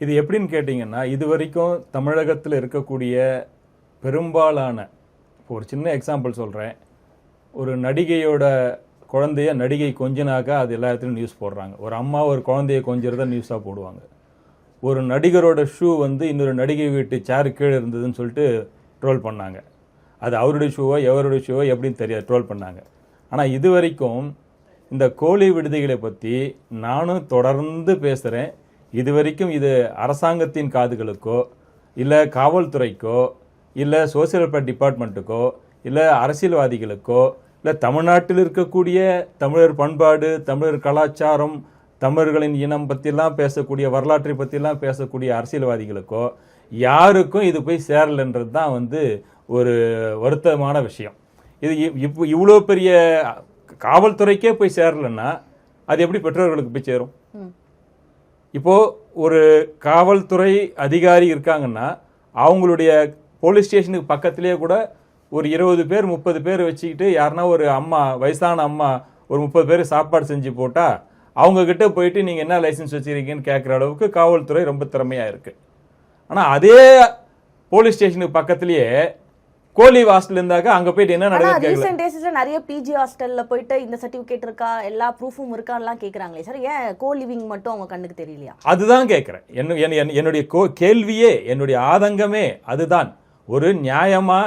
இது எப்படின்னு கேட்டிங்கன்னா, இது வரைக்கும் தமிழகத்தில் இருக்கக்கூடிய பெரும்பாலான, ஒரு சின்ன எக்ஸாம்பிள் சொல்கிறேன், ஒரு நடிகையோட குழந்தைய நடிகை கொஞ்சினாக்கா அது எல்லா இடத்துலையும் நியூஸ் போடுறாங்க. ஒரு அம்மா ஒரு குழந்தைய கொஞ்சிறத நியூஸாக போடுவாங்க. ஒரு நடிகரோட ஷூ வந்து இன்னொரு நடிகை வீட்டு சேரு கீழே இருந்ததுன்னு சொல்லிட்டு ட்ரோல் பண்ணாங்க. அது அவருடைய ஷூவோ எவருடைய ஷூவோ எப்படின்னு தெரியாது, ட்ரோல் பண்ணாங்க. ஆனால் இது வரைக்கும் இந்த கோழி விடுதிகளை பற்றி நானும் தொடர்ந்து பேசுகிறேன். இது வரைக்கும் இது அரசாங்கத்தின் காதுகளுக்கோ இல்லை காவல்துறைக்கோ இல்லை சோசியல் வெல்ஃபேர் டிபார்ட்மெண்ட்டுக்கோ இல்லை அரசியல்வாதிகளுக்கோ இல்லை தமிழ்நாட்டில் இருக்கக்கூடிய தமிழர் பண்பாடு, தமிழர் கலாச்சாரம், தமிழர்களின் இனம் பற்றிலாம் பேசக்கூடிய, வரலாற்றை பற்றிலாம் பேசக்கூடிய அரசியல்வாதிகளுக்கோ யாருக்கும் இது போய் சேரலைன்றது தான் வந்து ஒரு வருத்தமான விஷயம். இது இவ்வளோ பெரிய காவல்துறைக்கே போய் சேரலைன்னா அது எப்படி பெற்றோர்களுக்கு போய் சேரும்? இப்போ ஒரு காவல்துறை அதிகாரி இருக்காங்கன்னா அவங்களுடைய போலீஸ் ஸ்டேஷனுக்கு பக்கத்திலேயே கூட ஒரு 20 பேர் 30 பேர் வச்சுக்கிட்டு யாருன்னா ஒரு அம்மா, வயசான அம்மா ஒரு 30 பேர் சாப்பாடு செஞ்சு போட்டால் அவங்க கிட்ட போயிட்டு நீங்கள் என்ன லைசன்ஸ் வச்சுருக்கீங்கன்னு கேட்குற அளவுக்கு காவல்துறை ரொம்ப திறமையாக இருக்குது. ஆனால் அதே போலீஸ் ஸ்டேஷனுக்கு பக்கத்துலேயே கோலி ஹாஸ்டல் இருந்தாக்கா அங்க போயிட்டு என்ன நடக்குது? ரீசன்ட் டேஸ்ல நிறைய பிஜி ஹாஸ்டல்ல போயிட்டு இந்த சர்டிபிகேட் இருக்கா, எல்லா ப்ரூஃபும் இருக்கான்லாம் கேக்குறாங்களே சார், ஏன் கோ லிவிங் மட்டும் அவங்க கண்ணுக்கு தெரியலையா? அதுதான் கேட்குறேன். என்னுடைய கேள்வியே, என்னுடைய ஆதங்கமே அதுதான். ஒரு நியாயமா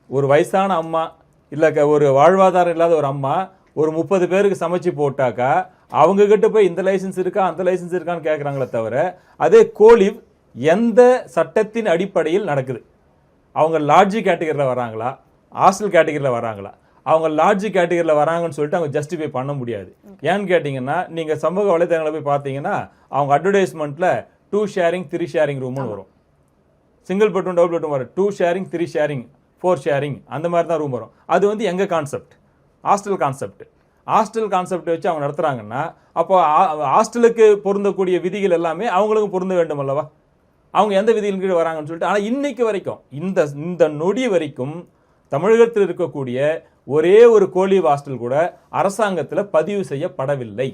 ஒரு வயசான அம்மா இல்லை ஒரு வாழ்வாதாரம் இல்லாத ஒரு அம்மா ஒரு 30 பேருக்கு சமைச்சு போட்டாக்கா அவங்க கிட்ட போய் இந்த லைசன்ஸ் இருக்கா அந்த லைசன்ஸ் இருக்கான்னு கேட்குறாங்களே தவிர, அதே கோலிவ் எந்த சட்டத்தின் அடிப்படையில் நடக்குது? அவங்க லாட்ஜி கேட்டகரியில் வராங்களா, ஹாஸ்டல் கேட்டகரியில் வராங்களா? அவங்க லாட்ஜி கேட்டகரியில் வராங்கன்னு சொல்லிட்டு அவங்க ஜஸ்டிஃபை பண்ண முடியாது. ஏன்னு கேட்டிங்கன்னா, நீங்கள் சமூக வலைதளங்களை போய் பார்த்தீங்கன்னா அவங்க அட்வர்டைஸ்மெண்ட்டில் 2 ஷேரிங் 3 ஷேரிங் ரூம்னு வரும். சிங்கிள் பெட்ரூம் டபுள் பெட்ரூம் வரும். 2 ஷேரிங் 3 ஷேரிங் 4 ஷேரிங் அந்த மாதிரி தான் ரூம் வரும். அது வந்து எங்கள் concept, hostel concept. Hostel concept வச்சு அவங்க நடத்துகிறாங்கன்னா அப்போ ஹாஸ்டலுக்கு பொருந்தக்கூடிய விதிகள் எல்லாமே அவங்களுக்கும் பொருந்த வேண்டும் அல்லவா? அவங்க எந்த விதியின் கீழ் வராங்கன்னு சொல்லிட்டு. ஆனால் இன்னைக்கு வரைக்கும் இந்த நொடி வரைக்கும் தமிழகத்தில் இருக்கக்கூடிய ஒரே ஒரு கோலி ஹாஸ்டல் கூட அரசாங்கத்தில் பதிவு செய்யப்படவில்லை.